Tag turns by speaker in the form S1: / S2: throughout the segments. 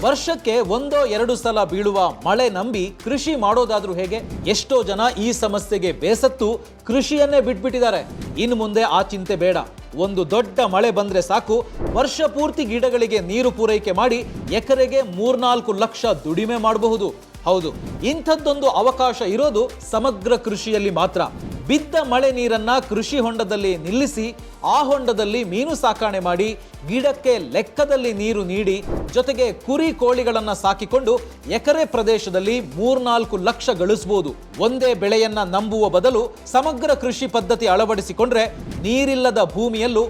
S1: ವರ್ಷಕ್ಕೆ 1-2 ಸಲ ಬೀಳುವ ಮಳೆ ನಂಬಿ ಕೃಷಿ ಮಾಡೋದಾದ್ರೂ ಹೇಗೆ? ಎಷ್ಟೋ ಜನ ಈ ಸಮಸ್ಯೆಗೆ ಬೇಸತ್ತು ಕೃಷಿಯನ್ನೇ ಬಿಟ್ಬಿಟ್ಟಿದ್ದಾರೆ. ಇನ್ನು ಮುಂದೆ ಆ ಚಿಂತೆ ಬೇಡ. ಒಂದು ದೊಡ್ಡ ಮಳೆ ಬಂದ್ರೆ ಸಾಕು, ವರ್ಷ ಪೂರ್ತಿ ಗಿಡಗಳಿಗೆ ನೀರು ಪೂರೈಕೆ ಮಾಡಿ ಎಕರೆಗೆ 3-4 ಲಕ್ಷ ದುಡಿಮೆ ಮಾಡಬಹುದು. ಹೌದು, ಇಂಥದ್ದೊಂದು ಅವಕಾಶ ಇರೋದು ಸಮಗ್ರ ಕೃಷಿಯಲ್ಲಿ ಮಾತ್ರ. ಬಿದ್ದ ಮಳೆ ನೀರನ್ನ ಕೃಷಿ ಹೊಂಡದಲ್ಲಿ ನಿಲ್ಲಿಸಿ ಆ ಹೊಂಡದಲ್ಲಿ ಮೀನು ಸಾಕಣೆ ಮಾಡಿ ಗಿಡಕ್ಕೆ ಲೆಕ್ಕದಲ್ಲಿ ನೀರು ನೀಡಿ ಜೊತೆಗೆ ಕುರಿ ಕೋಳಿಗಳನ್ನ ಸಾಕಿಕೊಂಡು ಎಕರೆ ಪ್ರದೇಶದಲ್ಲಿ 3-4 ಲಕ್ಷ ಗಳಿಸಬಹುದು. ಒಂದೇ ಬೆಳೆಯನ್ನ ನಂಬುವ ಬದಲು ಸಮಗ್ರ ಕೃಷಿ ಪದ್ಧತಿ ಅಳವಡಿಸಿಕೊಂಡ್ರೆ ನೀರಿಲ್ಲದ ಭೂಮಿಯಲ್ಲೂ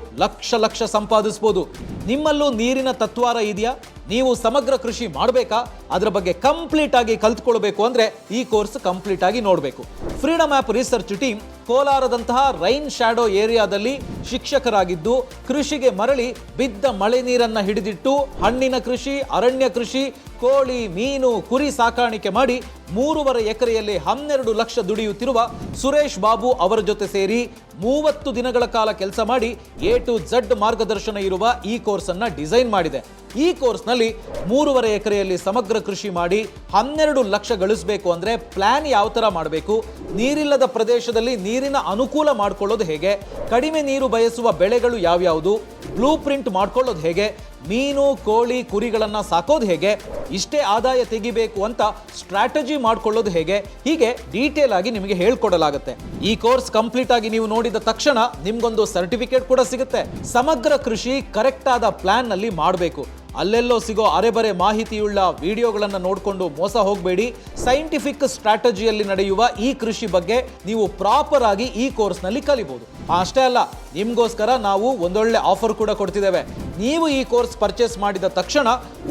S1: ಲಕ್ಷ ಸಂಪಾದಿಸಬಹುದು. ನಿಮ್ಮಲ್ಲೂ ನೀರಿನ ತತ್ವಾರ ಇದೆಯಾ? ನೀವು ಸಮಗ್ರ ಕೃಷಿ ಮಾಡಬೇಕಾ? ಅದರ ಬಗ್ಗೆ ಕಂಪ್ಲೀಟ್ ಆಗಿ ಕಲ್ತ್ಕೊಳ್ಬೇಕು ಅಂದ್ರೆ ಈ ಕೋರ್ಸ್ ಕಂಪ್ಲೀಟ್ ಆಗಿ ನೋಡಬೇಕು. ಫ್ರೀಡಮ್ ಆಪ್ ರಿಸರ್ಚ್ ಟೀಮ್ ಕೋಲಾರದಂತಹ ರೈನ್ ಶ್ಯಾಡೋ ಏರಿಯಾದಲ್ಲಿ ಶಿಕ್ಷಕರಾಗಿದ್ದು ಕೃಷಿಗೆ ಮರಳಿ ಬಿದ್ದ ಮಳೆ ನೀರನ್ನ ಹಿಡಿದಿಟ್ಟು ಹಣ್ಣಿನ ಕೃಷಿ, ಅರಣ್ಯ ಕೃಷಿ, ಕೋಳಿ, ಮೀನು, ಕುರಿ ಸಾಕಾಣಿಕೆ ಮಾಡಿ 3.5 ಎಕರೆಯಲ್ಲಿ 12 ಲಕ್ಷ ದುಡಿಯುತ್ತಿರುವ ಸುರೇಶ್ ಬಾಬು ಅವರ ಜೊತೆ ಸೇರಿ 30 ದಿನಗಳ ಕಾಲ ಕೆಲಸ ಮಾಡಿ A to Z ಮಾರ್ಗದರ್ಶನ ಇರುವ ಈ ಕೋರ್ಸ್ ಅನ್ನ ಡಿಸೈನ್ ಮಾಡಿದೆ. ಈ ಕೋರ್ಸ್ನಲ್ಲಿ 3.5 ಎಕರೆಯಲ್ಲಿ ಸಮಗ್ರ ಕೃಷಿ ಮಾಡಿ 12 ಲಕ್ಷ ಗಳಿಸಬೇಕು ಅಂದ್ರೆ ಪ್ಲಾನ್ ಯಾವ ತರ ಮಾಡಬೇಕು, ನೀರಿಲ್ಲದ ಪ್ರದೇಶದಲ್ಲಿ ನೀರಿನ ಅನುಕೂಲ ಮಾಡ್ಕೊಳ್ಳೋದು ಹೇಗೆ, ಕಡಿಮೆ ನೀರು ಬಯಸುವ ಬೆಳೆಗಳು ಯಾವ್ಯಾವುದು, ಬ್ಲೂ ಪ್ರಿಂಟ್ ಮಾಡ್ಕೊಳ್ಳೋದು ಹೇಗೆ, ಮೀನು, ಕೋಳಿ, ಕುರಿಗಳನ್ನ ಸಾಕೋದು ಹೇಗೆ, ಇಷ್ಟೇ ಆದಾಯ ತೆಗಿಬೇಕು ಅಂತ ಸ್ಟ್ರಾಟಜಿ ಮಾಡ್ಕೊಳ್ಳೋದು ಹೇಗೆ, ಹೀಗೆ ಡೀಟೇಲ್ ಆಗಿ ನಿಮಗೆ ಹೇಳ್ಕೊಡಲಾಗುತ್ತೆ. ಈ ಕೋರ್ಸ್ ಕಂಪ್ಲೀಟ್ ಆಗಿ ನೀವು ನೋಡಿದ ತಕ್ಷಣ ನಿಮ್ಗೊಂದು ಸರ್ಟಿಫಿಕೇಟ್ ಕೂಡ ಸಿಗುತ್ತೆ. ಸಮಗ್ರ ಕೃಷಿ ಕರೆಕ್ಟ್ ಆದ ಪ್ಲಾನ್ ನಲ್ಲಿ ಮಾಡಬೇಕು. ಅಲ್ಲೆಲ್ಲೋ ಸಿಗೋ ಅರೆಬರೆ ಮಾಹಿತಿಯುಳ್ಳ ವಿಡಿಯೋಗಳನ್ನು ನೋಡಿಕೊಂಡು ಮೋಸ ಹೋಗಬೇಡಿ. ಸೈಂಟಿಫಿಕ್ ಸ್ಟ್ರಾಟಜಿಯಲ್ಲಿ ನಡೆಯುವ ಈ ಕೃಷಿ ಬಗ್ಗೆ ನೀವು ಪ್ರಾಪರ್ ಆಗಿ ಈ ಕೋರ್ಸ್ನಲ್ಲಿ ಕಲಿಬಹುದು. ಅಷ್ಟೇ ಅಲ್ಲ, ನಿಮಗೋಸ್ಕರ ನಾವು ಒಂದೊಳ್ಳೆ ಆಫರ್ ಕೂಡ ಕೊಡ್ತಿದ್ದೇವೆ. ನೀವು ಈ ಕೋರ್ಸ್ ಪರ್ಚೇಸ್ ಮಾಡಿದ ತಕ್ಷಣ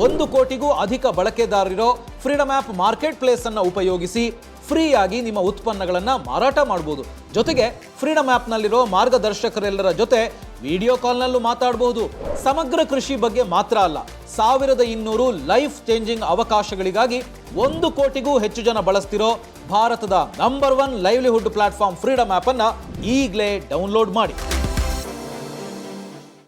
S1: 1 ಕೋಟಿಗೂ ಅಧಿಕ ಬಳಕೆದಾರರಿರೋ ಫ್ರೀಡಮ್ ಆಪ್ ಮಾರ್ಕೆಟ್ ಪ್ಲೇಸ್ ಅನ್ನು ಉಪಯೋಗಿಸಿ ಫ್ರೀ ಆಗಿ ನಿಮ್ಮ ಉತ್ಪನ್ನಗಳನ್ನು ಮಾರಾಟ ಮಾಡಬಹುದು. ಜೊತೆಗೆ ಫ್ರೀಡಮ್ ಆಪ್ನಲ್ಲಿರೋ ಮಾರ್ಗದರ್ಶಕರೆಲ್ಲರ ಜೊತೆ ವಿಡಿಯೋ ಕಾಲ್ನಲ್ಲೂ ಮಾತಾಡಬಹುದು. ಸಮಗ್ರ ಕೃಷಿ ಬಗ್ಗೆ ಮಾತ್ರ ಅಲ್ಲ, 1200 ಲೈಫ್ ಚೇಂಜಿಂಗ್ ಅವಕಾಶಗಳಿಗಾಗಿ 1 ಕೋಟಿಗೂ ಹೆಚ್ಚು ಜನ ಬಳಸ್ತಿರೋ ಭಾರತದ number 1 livelihood platform freedom app ಅನ್ನ ಈಗಲೇ ಡೌನ್ಲೋಡ್ ಮಾಡಿ.